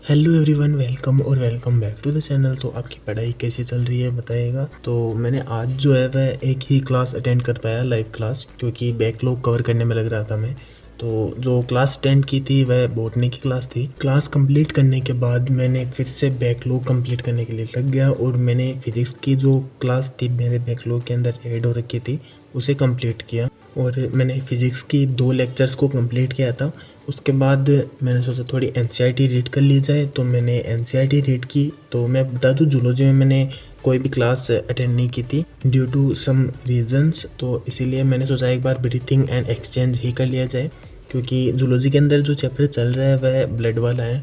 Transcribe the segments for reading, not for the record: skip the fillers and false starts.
Hello everyone, welcome back to the channel. तो आपकी पढ़ाई कैसी चल रही है बताइएगा। तो मैंने आज जो है वह एक ही क्लास अटेंड कर पाया, लाइव क्लास, क्योंकि बैकलॉग कवर करने में लग रहा था मैं। तो जो क्लास अटेंड की थी वह बॉटनी की क्लास थी। क्लास कंप्लीट करने के बाद मैंने फिर से बैकलॉग कंप्लीट करने के लिए लग गया और मैंने फिजिक्स की जो क्लास थी मेरे बैकलॉग के अंदर ऐड हो रखी थी उसे कंप्लीट किया। और मैंने फिजिक्स की 2 लेक्चर्स को कंप्लीट किया था। उसके बाद मैंने सोचा थोड़ी एनसीईआरटी रीड कर ली जाए, तो मैंने एनसीईआरटी रीड की। तो मैं बता दूं, जूलॉजी में मैंने कोई भी क्लास अटेंड नहीं की थी ड्यू टू सम रीजंस। तो इसीलिए मैंने सोचा एक बार ब्रीथिंग एंड एक्सचेंज ही कर लिया जाए, क्योंकि जूलॉजी के अंदर जो चैप्टर चल रहा है वह ब्लड वाला है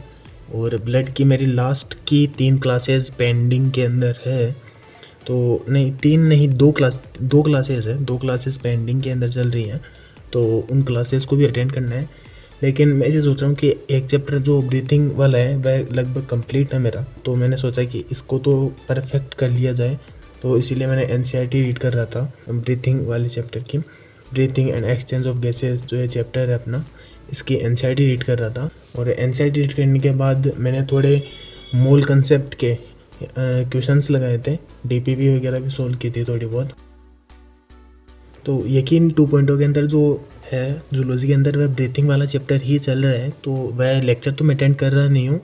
और ब्लड की मेरी लास्ट की 3 क्लासेस पेंडिंग के अंदर है। तो नहीं, 3 नहीं, 2 क्लासेस है, 2 क्लासेस पेंडिंग के अंदर चल रही हैं। तो उन क्लासेस को भी अटेंड करना है। लेकिन मैं ऐसे सोच रहा हूँ कि एक चैप्टर जो ब्रीथिंग वाला है वह लगभग कंप्लीट है मेरा, तो मैंने सोचा कि इसको तो परफेक्ट कर लिया जाए। तो इसीलिए मैंने एनसीईआरटी रीड कर रहा था ब्रीथिंग वाले चैप्टर की। Breathing and exchange of gases जो है चैप्टर है अपना, इसकी एनसीईआरटी रीड कर रहा था। और एनसीईआरटी रीड करने के बाद मैंने थोड़े मूल कंसेप्ट के क्वेश्चंस लगाए थे, डीपीपी वगैरह भी सोल्व की थी थोड़ी बहुत। तो यकीन 2.0 के अंदर जो है जूलॉजी के अंदर वह ब्रीथिंग वाला चैप्टर ही चल रहा है। तो वह लेक्चर तो मैं अटेंड कर रहा नहीं हूँ,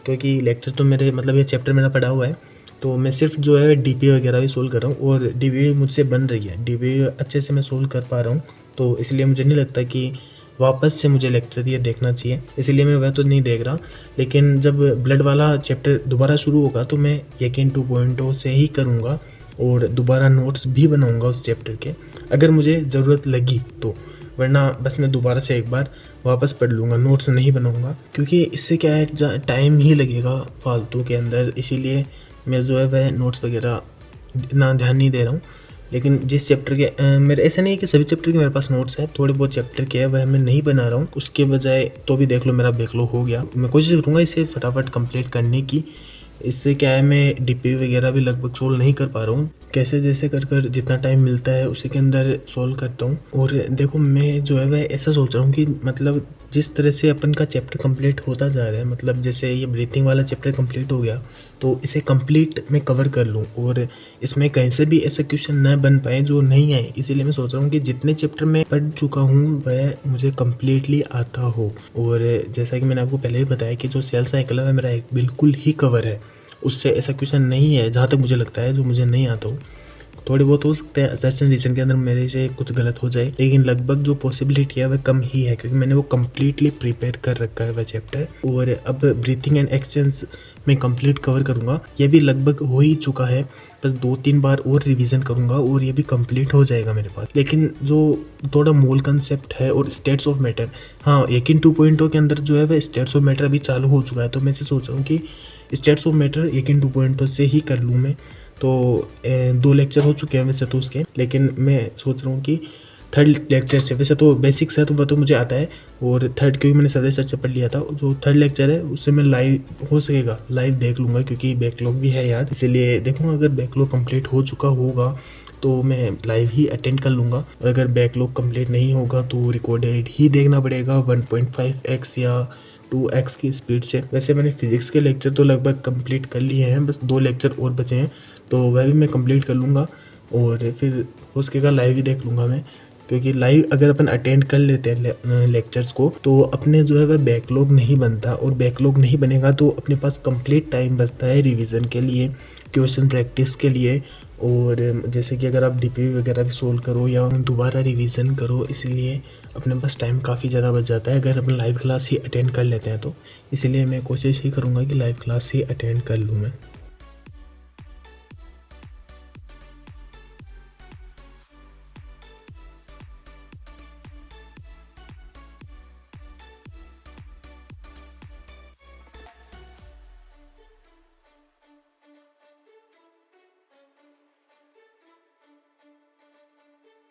क्योंकि लेक्चर तो मेरे मतलब ये चैप्टर मेरा पढ़ा हुआ है। तो मैं सिर्फ जो है डीपी वगैरह भी सोल्व कर रहा हूँ और डीपी मुझसे बन रही है, डीपी अच्छे से मैं सोल्व कर पा रहा हूँ। तो इसलिए मुझे नहीं लगता कि वापस से मुझे लेक्चर ये देखना चाहिए, इसलिए मैं वह तो नहीं देख रहा। लेकिन जब ब्लड वाला चैप्टर दोबारा शुरू होगा तो मैं यकीन 2.0 से ही करूँगा और दोबारा नोट्स भी बनाऊँगा उस चैप्टर के, अगर मुझे ज़रूरत लगी तो। वरना बस मैं दोबारा से एक बार वापस पढ़ लूँगा, नोट्स नहीं बनाऊँगा, क्योंकि इससे क्या है टाइम ही लगेगा फालतू के अंदर। इसीलिए मैं जो है वह नोट्स वगैरह इतना ध्यान नहीं दे रहा हूँ। लेकिन जिस चैप्टर के मेरे ऐसा नहीं है कि सभी चैप्टर के मेरे पास नोट्स है, थोड़े बहुत चैप्टर के है वह मैं नहीं बना रहा हूँ। उसके बजाय तो भी देख लो मेरा बैकलॉग हो गया। मैं कोशिश करूँगा इसे फटाफट कंप्लीट करने की। इससे क्या है, मैं डीपी वगैरह भी लगभग सोल्व नहीं कर पा रहा हूँ, कैसे जैसे कर कर जितना टाइम मिलता है उसी के अंदर सोल्व करता हूँ। और देखो मैं जो है वह ऐसा सोच रहा हूँ कि मतलब जिस तरह से अपन का चैप्टर कंप्लीट होता जा रहा है, मतलब जैसे ये ब्रीथिंग वाला चैप्टर कंप्लीट हो गया तो इसे कंप्लीट मैं कवर कर लूँ और इसमें कहीं से भी ऐसे क्वेश्चन न बन पाए जो नहीं आए। इसीलिए मैं सोच रहा हूँ कि जितने चैप्टर मैं पढ़ चुका हूँ वह मुझे कम्प्लीटली आता हो। और जैसा कि मैंने आपको पहले ही बताया कि जो सेल साइकिल है मेरा एक बिल्कुल ही कवर है, उससे ऐसा क्वेश्चन नहीं है जहाँ तक मुझे लगता है जो मुझे नहीं आता हो। थोड़े बहुत हो सकते हैं असर्शन रीजन के अंदर मेरे से कुछ गलत हो जाए, लेकिन लगभग जो पॉसिबिलिटी है वह कम ही है, क्योंकि मैंने वो कम्प्लीटली प्रिपेयर कर रखा है वह चैप्टर। और अब ब्रीथिंग एंड एक्सचेंज मैं कंप्लीट कवर करूँगा, ये भी लगभग हो ही चुका है, बस 2-3 बार और रिवीजन करूँगा और ये भी कंप्लीट हो जाएगा मेरे पास। लेकिन जो थोड़ा मूल कंसेप्ट है और स्टेट्स ऑफ मैटर, हाँ यकीन 2.0 के अंदर जो है वह स्टेट्स ऑफ मैटर अभी चालू हो चुका है। तो मैं से सोच रहा हूँ कि स्टेट्स ऑफ मैटर यकीन 2.0 से ही कर लूँ मैं। तो 2 लेक्चर हो चुके हैं वैसे तो उसके, लेकिन मैं सोच रहा हूँ कि थर्ड लेक्चर से, वैसे तो बेसिक्स है तो वह तो मुझे आता है, और थर्ड क्योंकि मैंने सर्वे सर से पढ़ लिया था, जो थर्ड लेक्चर है उससे मैं लाइव हो सकेगा लाइव देख लूँगा, क्योंकि बैकलॉग भी है यार। इसीलिए देखूँगा अगर बैकलॉग कंप्लीट हो चुका होगा तो मैं लाइव ही अटेंड कर लूँगा, और अगर बैकलॉग कंप्लीट नहीं होगा तो रिकॉर्डेड ही देखना पड़ेगा 1.5x या 2x की स्पीड से। वैसे मैंने फिजिक्स के लेक्चर तो लगभग कंप्लीट कर लिए हैं, बस 2 लेक्चर और बचे हैं, तो वह भी मैं कंप्लीट कर लूँगा और फिर हो सकेगा लाइव ही देख लूँगा मैं। क्योंकि लाइव अगर अपन अटेंड कर लेते हैं लेक्चर्स को तो अपने जो है वह बैकलॉग नहीं बनता, और बैकलॉग नहीं बनेगा तो अपने पास कंप्लीट टाइम बचता है रिवीजन के लिए, क्वेश्चन प्रैक्टिस के लिए। और जैसे कि अगर आप डीपी वगैरह भी सोल्व करो या दोबारा रिवीजन करो, इसलिए अपने पास टाइम काफ़ी ज़्यादा बच जाता है अगर अपन लाइव क्लास ही अटेंड कर लेते हैं तो। इसलिए मैं कोशिश ही करूँगा कि लाइव क्लास ही अटेंड कर लूँ मैं।